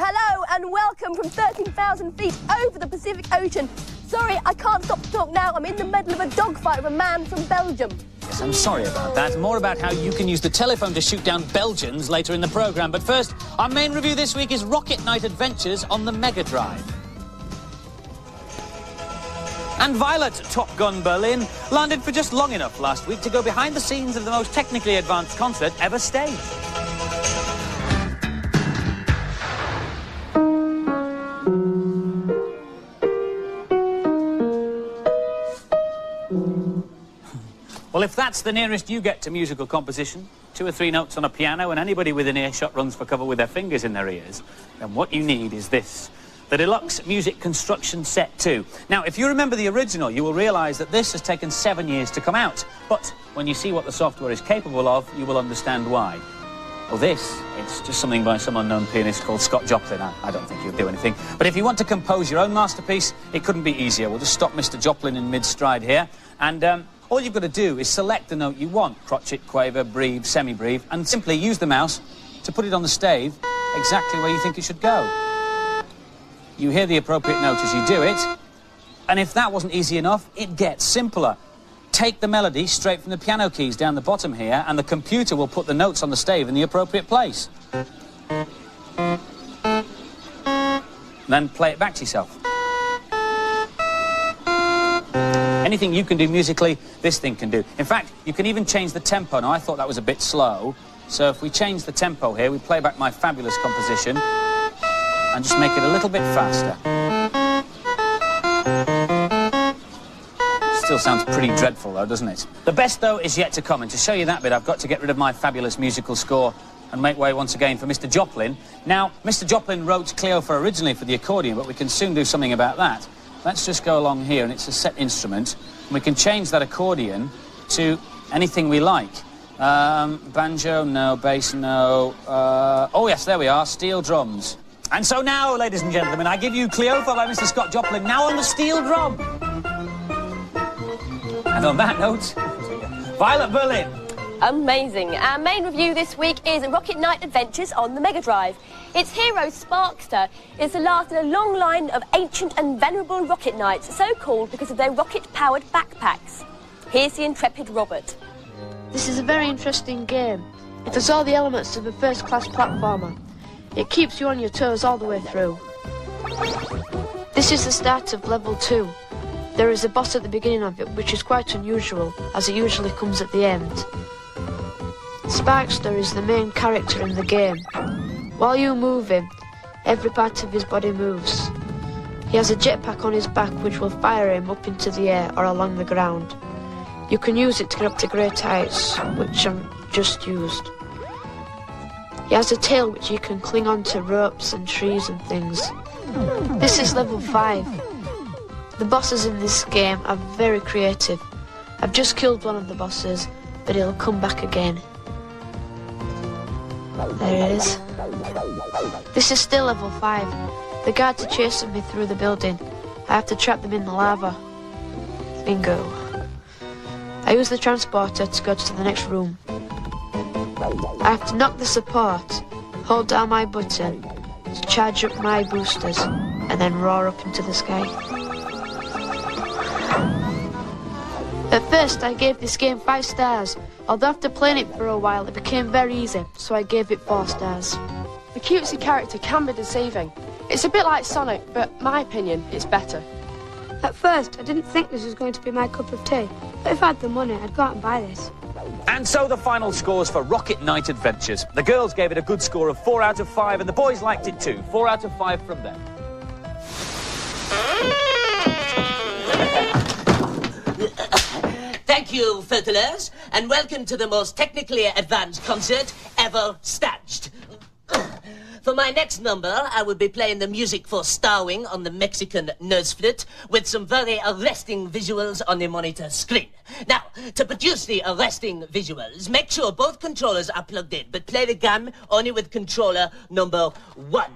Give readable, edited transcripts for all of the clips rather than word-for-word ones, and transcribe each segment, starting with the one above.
Hello and welcome from 13,000 feet over the Pacific Ocean. Sorry, I can't stop to talk now. I'm in the middle of a dogfight with a man from Belgium. Yes, I'm sorry about that. More about how you can use the telephone to shoot down Belgians later in the programme. But first, our main review this week is Rocket Knight Adventures on the Mega Drive. And Violet, Top Gun Berlin, landed for just long enough last week to go behind the scenes of the most technically advanced concert ever staged. Well, if that's the nearest you get to musical composition, 2 or 3 notes on a piano and anybody within earshot runs for cover with their fingers in their ears, then what you need is this, the Deluxe Music Construction Set 2. Now, if you remember the original, you will realise that this has taken 7 years to come out. But when you see what the software is capable of, you will understand why. Well, it's just something by some unknown pianist called Scott Joplin. I don't think he'll do anything. But if you want to compose your own masterpiece, it couldn't be easier. We'll just stop Mr. Joplin in mid-stride here, and all you've got to do is select the note you want, crotchet, quaver, breve, semi-breve, and simply use the mouse to put it on the stave exactly where you think it should go. You hear the appropriate note as you do it, and if that wasn't easy enough, it gets simpler. Take the melody straight from the piano keys down the bottom here, and the computer will put the notes on the stave in the appropriate place. Then play it back to yourself. Anything you can do musically, this thing can do. In fact, you can even change the tempo. Now, I thought that was a bit slow, so if we change the tempo here, we play back my fabulous composition and just make it a little bit faster. Still sounds pretty dreadful, though, doesn't it? The best, though, is yet to come, and to show you that bit, I've got to get rid of my fabulous musical score and make way once again for Mr. Joplin. Now, Mr. Joplin wrote Cleophas originally for the accordion, but we can soon do something about that. Let's just go along here, and it's a set instrument, and we can change that accordion to anything we like. Banjo, no. Bass, no. Oh, yes, there we are, steel drums. And so now, ladies and gentlemen, I give you Cleophas by Mr. Scott Joplin, now on the steel drum. And on that note, Violet Berlin. Amazing. Our main review this week is Rocket Knight Adventures on the Mega Drive. Its hero, Sparkster, is the last in a long line of ancient and venerable rocket knights, so called because of their rocket-powered backpacks. Here's the intrepid Robert. This is a very interesting game. It has all the elements of a first-class platformer. It keeps you on your toes all the way through. This is the start of level 2. There is a boss at the beginning of it, which is quite unusual, as it usually comes at the end. Sparkster is the main character in the game. While you move him, every part of his body moves. He has a jetpack on his back which will fire him up into the air or along the ground. You can use it to get up to great heights, which I've just used. He has a tail which you can cling on to ropes and trees and things. This is level 5. The bosses in this game are very creative. I've just killed one of the bosses, but he'll come back again. There it is. This is still level 5. The guards are chasing me through the building. I have to trap them in the lava. Bingo. I use the transporter to go to the next room. I have to knock the support, hold down my button, to charge up my boosters, and then roar up into the sky. At first I gave this game 5 stars, although after playing it for a while it became very easy, so I gave it 4 stars. The cutesy character can be deceiving. It's a bit like Sonic, but my opinion, it's better. At first I didn't think this was going to be my cup of tea, but if I had the money I'd go out and buy this. And so the final scores for Rocket Knight Adventures. The girls gave it a good score of 4 out of 5, and the boys liked it too. 4 out of 5 from them. Thank you, Fertilers, and welcome to the most technically advanced concert ever staged. For my next number, I will be playing the music for Starwing on the Mexican nose flute with some very arresting visuals on the monitor screen. Now, to produce the arresting visuals, make sure both controllers are plugged in, but play the game only with controller number 1,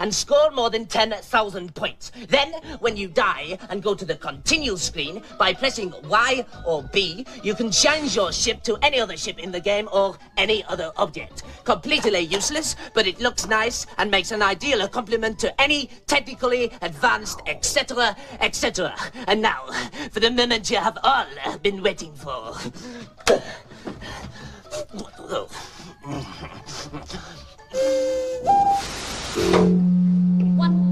and score more than 10,000 points. Then, when you die and go to the continue screen, by pressing Y or B, you can change your ship to any other ship in the game or any other object. Completely useless, but it looks nice and makes an ideal complement to any technically advanced, etc., etc. And now, for the moment you have all been waiting for. 1,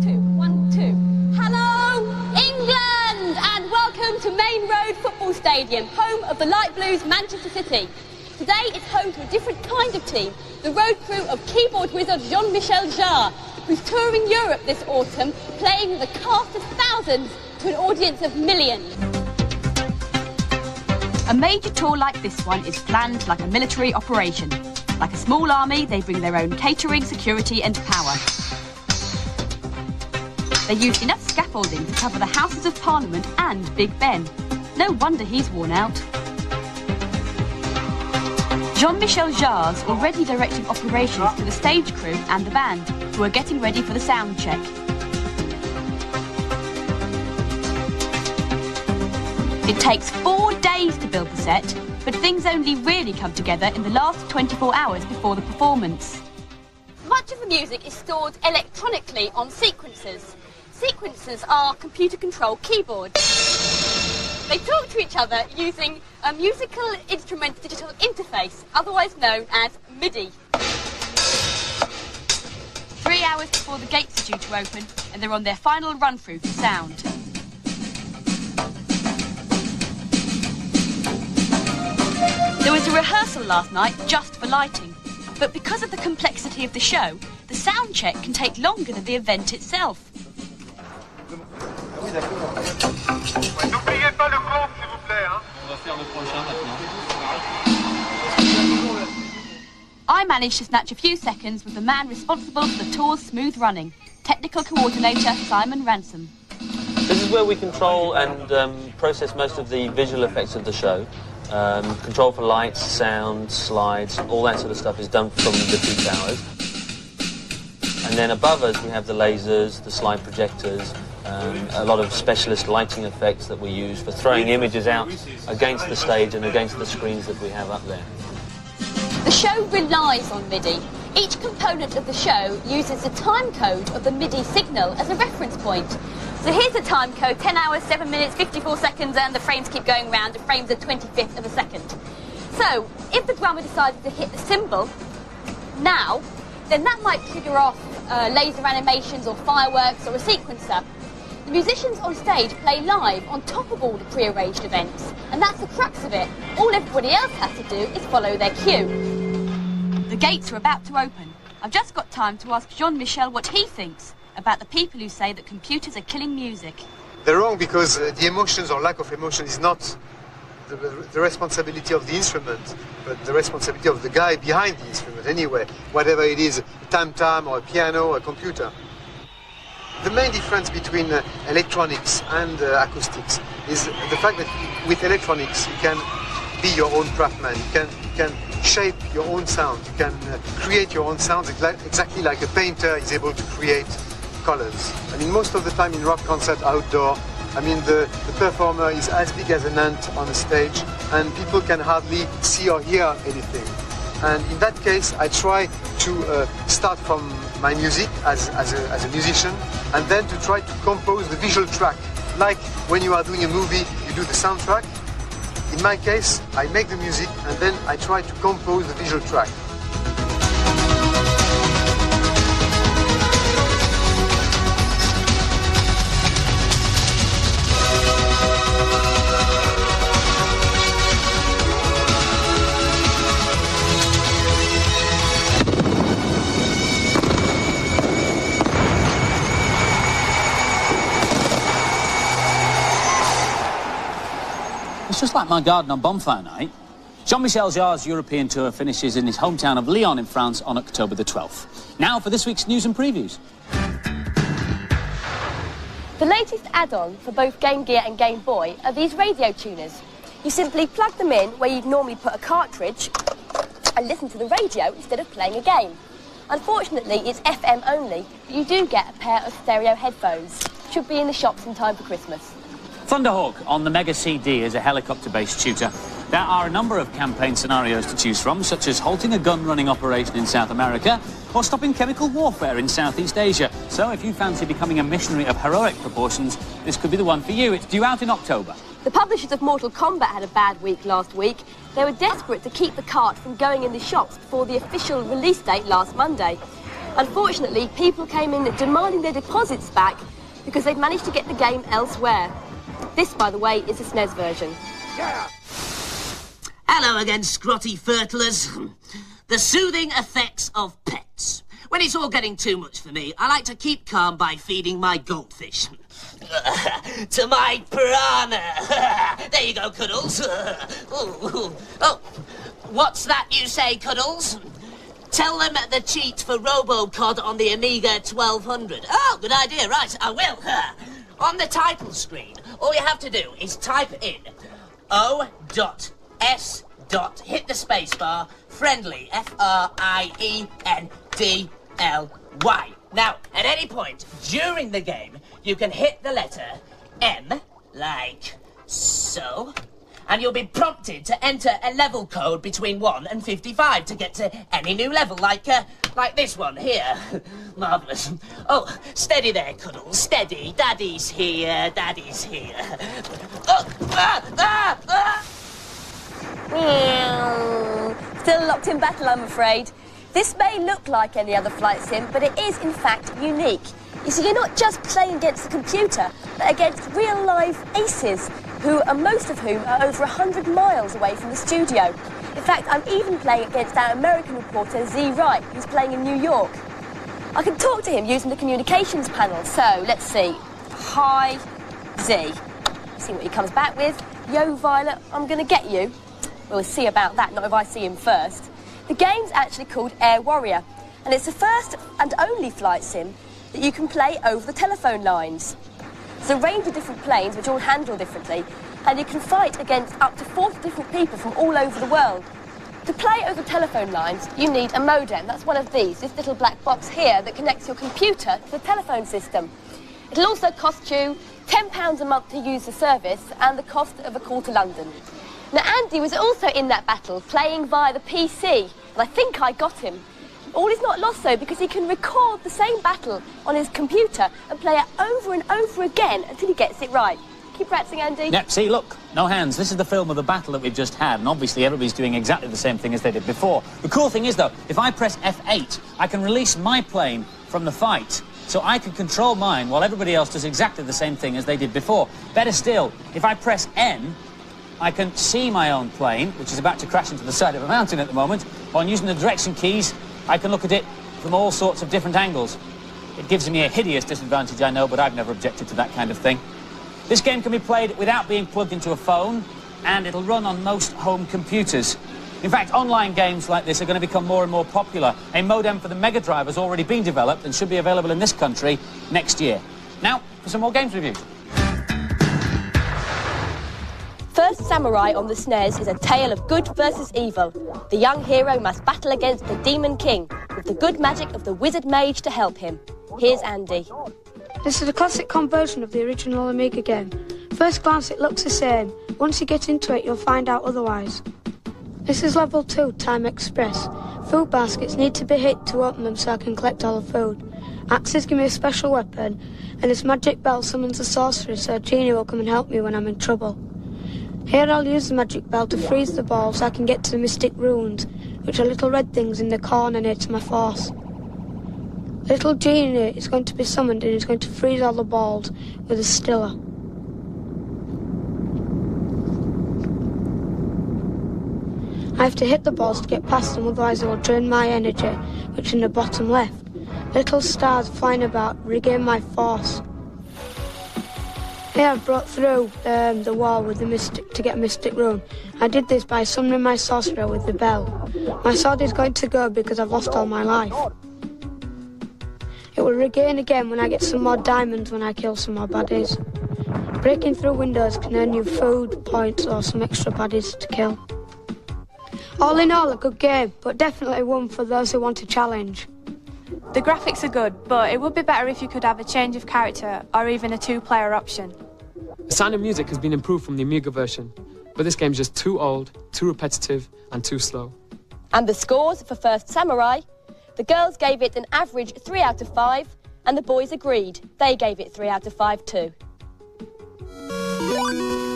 2, 1, 2. Hello, England, and welcome to Main Road Football Stadium, home of the Light Blues Manchester City. Today it's home to a different kind of team, the road crew of keyboard wizard Jean-Michel Jarre, who's touring Europe this autumn, playing with a cast of thousands to an audience of millions. A major tour like this one is planned like a military operation. Like a small army, they bring their own catering, security and power. They used enough scaffolding to cover the Houses of Parliament and Big Ben. No wonder he's worn out. Jean-Michel Jarre's already directing operations for the stage crew and the band, who are getting ready for the sound check. It takes 4 days to build the set, but things only really come together in the last 24 hours before the performance. Much of the music is stored electronically on sequencers. Sequencers are computer-controlled keyboards. They talk to each other using a musical instrument digital interface, otherwise known as MIDI. 3 hours before the gates are due to open, and they're on their final run-through for sound. There was a rehearsal last night just for lighting, but because of the complexity of the show, the sound check can take longer than the event itself. N'oubliez pas le compte, s'il vous plaît, hein. On va faire le prochain maintenant. I managed to snatch a few seconds with the man responsible for the tour's smooth running, technical coordinator Simon Ransom. This is where we control and process most of the visual effects of the show. Control for lights, sound, slides, all that sort of stuff is done from the 2 towers. And then above us we have the lasers, the slide projectors, a lot of specialist lighting effects that we use for throwing images out against the stage and against the screens that we have up there. The show relies on MIDI. Each component of the show uses the time code of the MIDI signal as a reference point. So here's the time code, 10 hours, 7 minutes, 54 seconds, and the frames keep going round. The frame's a 25th of a second. So if the drummer decided to hit the cymbal now, then that might trigger off laser animations or fireworks or a sequencer. The musicians on stage play live on top of all the pre-arranged events, and that's the crux of it. All everybody else has to do is follow their cue. The gates are about to open. I've just got time to ask Jean-Michel what he thinks about the people who say that computers are killing music. They're wrong because the emotions or lack of emotion is not the responsibility of the instrument, but the responsibility of the guy behind the instrument anyway, whatever it is, a tam-tam or a piano or a computer. The main difference between electronics and acoustics is the fact that with electronics you can be your own craftsman, you can shape your own sound, you can create your own sounds exactly like a painter is able to create colors. I mean, most of the time in rock concert outdoor, I mean, the performer is as big as an ant on a stage and people can hardly see or hear anything. And in that case, I try to start from my music as a musician and then to try to compose the visual track. Like when you are doing a movie, you do the soundtrack. In my case, I make the music and then I try to compose the visual track. It's just like my garden on bonfire night. Jean-Michel Jarre's European tour finishes in his hometown of Lyon in France on October the 12th. Now for this week's news and previews. The latest add-on for both Game Gear and Game Boy are these radio tuners. You simply plug them in where you'd normally put a cartridge and listen to the radio instead of playing a game. Unfortunately, it's FM only, but you do get a pair of stereo headphones. Should be in the shops in time for Christmas. Thunderhawk on the Mega CD is a helicopter-based shooter. There are a number of campaign scenarios to choose from, such as halting a gun-running operation in South America or stopping chemical warfare in Southeast Asia. So if you fancy becoming a missionary of heroic proportions, this could be the one for you. It's due out in October. The publishers of Mortal Kombat had a bad week last week. They were desperate to keep the cart from going in the shops before the official release date last Monday. Unfortunately, people came in demanding their deposits back because they'd managed to get the game elsewhere. This, by the way, is the SNES version. Yeah. Hello again, scrotty fertilers. The soothing effects of pets. When it's all getting too much for me, I like to keep calm by feeding my goldfish. To my piranha. There you go, Cuddles. Oh, what's that you say, Cuddles? Tell them the cheat for RoboCod on the Amiga 1200. Oh, good idea, right, I will. On the title screen, all you have to do is type in O.S. hit the spacebar, friendly, F-R-I-E-N-D-L-Y. Now, at any point during the game, you can hit the letter M, like so, and you'll be prompted to enter a level code between 1 and 55 to get to any new level, like this one here. Marvellous. Oh, steady there, Cuddles, steady. Daddy's here, Daddy's here. Oh, Still locked in battle, I'm afraid. This may look like any other flight sim, but it is, in fact, unique. You see, you're not just playing against the computer, but against real-life aces, most of whom are over 100 miles away from the studio. In fact, I'm even playing against our American reporter, Z Wright, who's playing in New York. I can talk to him using the communications panel, so let's see. Hi, Z. See what he comes back with. Yo, Violet, I'm going to get you. We'll see about that, not if I see him first. The game's actually called Air Warrior, and it's the first and only flight sim that you can play over the telephone lines. There's a range of different planes which all handle differently, and you can fight against up to 40 different people from all over the world. To play over telephone lines, you need a modem. That's one of these, this little black box here that connects your computer to the telephone system. It'll also cost you £10 a month to use the service and the cost of a call to London. Now, Andy was also in that battle, playing via the PC, and I think I got him. All is not lost, though, because he can record the same battle on his computer and play it over and over again until he gets it right. Keep practicing, Andy. Yep, see, look, no hands. This is the film of the battle that we've just had, and obviously everybody's doing exactly the same thing as they did before. The cool thing is, though, if I press F8, I can release my plane from the fight, so I can control mine while everybody else does exactly the same thing as they did before. Better still, if I press N, I can see my own plane, which is about to crash into the side of a mountain at the moment. On using the direction keys, I can look at it from all sorts of different angles. It gives me a hideous disadvantage, I know, but I've never objected to that kind of thing. This game can be played without being plugged into a phone, and it'll run on most home computers. In fact, online games like this are going to become more and more popular. A modem for the Mega Drive has already been developed and should be available in this country next year. Now, for some more games reviews. First Samurai on the SNES is a tale of good versus evil. The young hero must battle against the Demon King, with the good magic of the Wizard Mage to help him. Here's Andy. This is a classic conversion of the original Amiga game. First glance it looks the same. Once you get into it you'll find out otherwise. This is level 2, Time Express. Food baskets need to be hit to open them so I can collect all the food. Axes give me a special weapon, and this magic bell summons a sorcerer so a genie will come and help me when I'm in trouble. Here I'll use the magic bell to freeze the ball so I can get to the mystic runes, which are little red things in the corner near to my force. The little genie is going to be summoned and is going to freeze all the balls with a stiller. I have to hit the balls to get past them, otherwise they will drain my energy, which is in the bottom left. Little stars flying about regain my force. Here I broke through the wall with the mystic to get a mystic rune. I did this by summoning my sorcerer with the bell. My sword is going to go because I've lost all my life. It will regain again when I get some more diamonds when I kill some more baddies. Breaking through windows can earn you food, points or some extra baddies to kill. All in all, a good game, but definitely one for those who want a challenge. The graphics are good, but it would be better if you could have a change of character or even a two-player option. The sound and music has been improved from the Amiga version, but this game's just too old, too repetitive and too slow. And the scores for First Samurai? The girls gave it an average 3 out of 5, and the boys agreed. They gave it 3 out of 5 too.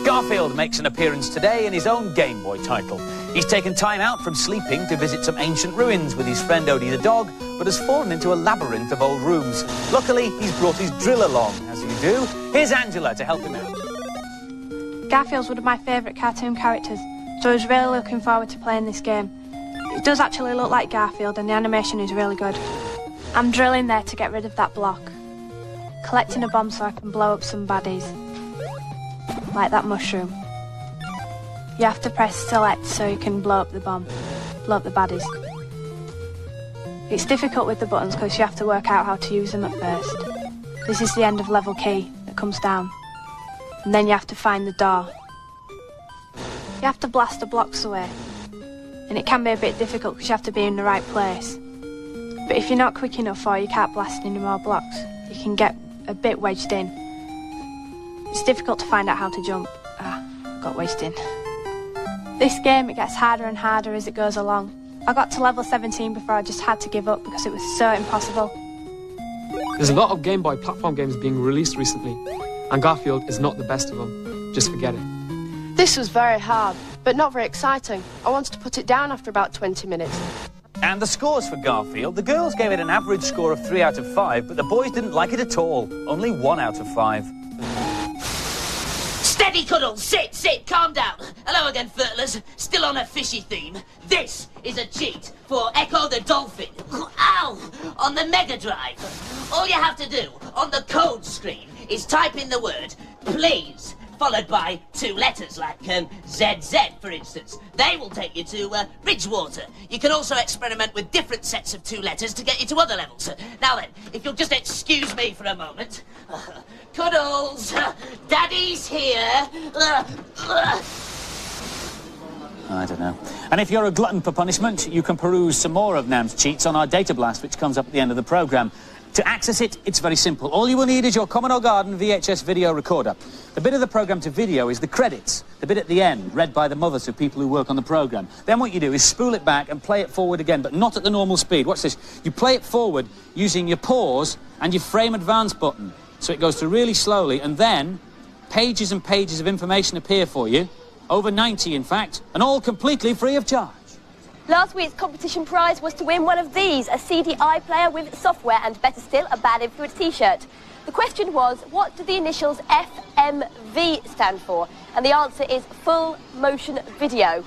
Garfield makes an appearance today in his own Game Boy title. He's taken time out from sleeping to visit some ancient ruins with his friend Odie the dog, but has fallen into a labyrinth of old rooms. Luckily, he's brought his drill along, as you do. Here's Angela to help him out. Garfield's one of my favourite cartoon characters, so I was really looking forward to playing this game. It does actually look like Garfield and the animation is really good. I'm drilling there to get rid of that block. Collecting a bomb so I can blow up some baddies. Like that mushroom. You have to press select so you can blow up the bomb. Blow up the baddies. It's difficult with the buttons because you have to work out how to use them at first. This is the end of level key that comes down. And then you have to find the door. You have to blast the blocks away. And it can be a bit difficult because you have to be in the right place. But if you're not quick enough or you can't blast any more blocks, you can get a bit wedged in. It's difficult to find out how to jump. Got wedged in. This game, it gets harder and harder as it goes along. I got to level 17 before I just had to give up because it was so impossible. There's a lot of Game Boy platform games being released recently, and Garfield is not the best of them. Just forget it. This was very hard, but not very exciting. I wanted to put it down after about 20 minutes. And the scores for Garfield, the girls gave it an average score of 3 out of 5, but the boys didn't like it at all. Only 1 out of 5. Steady, Cuddles! Sit! Calm down! Hello again, Furtlers. Still on a fishy theme. This is a cheat for Ecco the Dolphin. Ow! On the Mega Drive. All you have to do on the code screen is type in the word please, followed by 2 letters like ZZ, for instance. They will take you to Ridgewater. You can also experiment with different sets of 2 letters to get you to other levels. Now then, if you'll just excuse me for a moment. Cuddles, Daddy's here. I don't know. And if you're a glutton for punishment, you can peruse some more of Nam's cheats on our Data Blast, which comes up at the end of the programme. To access it, it's very simple. All you will need is your Commodore Garden VHS video recorder. The bit of the programme to video is the credits, the bit at the end, read by the mothers of people who work on the programme. Then what you do is spool it back and play it forward again, but not at the normal speed. Watch this. You play it forward using your pause and your frame advance button. So it goes through really slowly, and then pages and pages of information appear for you. Over 90, in fact, and all completely free of charge. Last week's competition prize was to win one of these, a CDI player with software, and better still, a Bad Influence t-shirt. The question was, what do the initials FMV stand for? And the answer is Full Motion Video.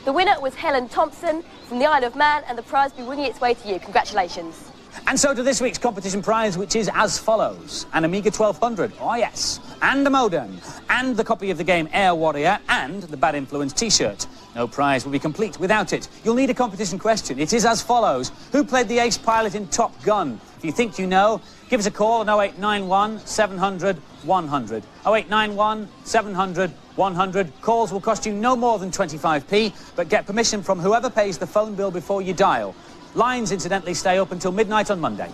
The winner was Helen Thompson from the Isle of Man, and the prize will be winging its way to you. Congratulations. And so to this week's competition prize, which is as follows. An Amiga 1200, oh yes, and a modem, and the copy of the game Air Warrior, and the Bad Influence t-shirt. No prize will be complete without it. You'll need a competition question. It is as follows. Who played the ace pilot in Top Gun? If you think you know, give us a call on 0891 700 100. 0891 700 100. Calls will cost you no more than 25p, but get permission from whoever pays the phone bill before you dial. Lines, incidentally, stay up until midnight on Monday.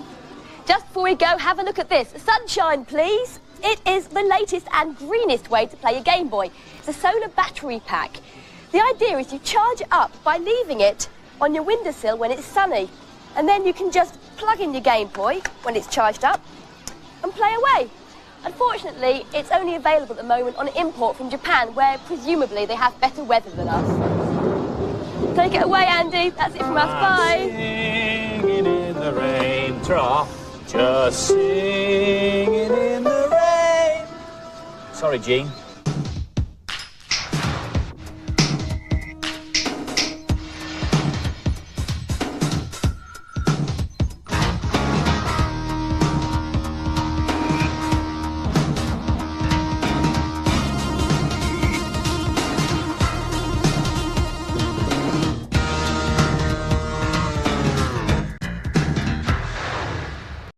Just before we go, have a look at this. Sunshine, please. It is the latest and greenest way to play your Game Boy. It's a solar battery pack. The idea is you charge it up by leaving it on your windowsill when it's sunny. And then you can just plug in your Game Boy when it's charged up and play away. Unfortunately, it's only available at the moment on import from Japan, where presumably they have better weather than us. Take it away, Andy. That's it from us. Bye. Singing in the raindrop, just singing in the rain. Sorry, Jean.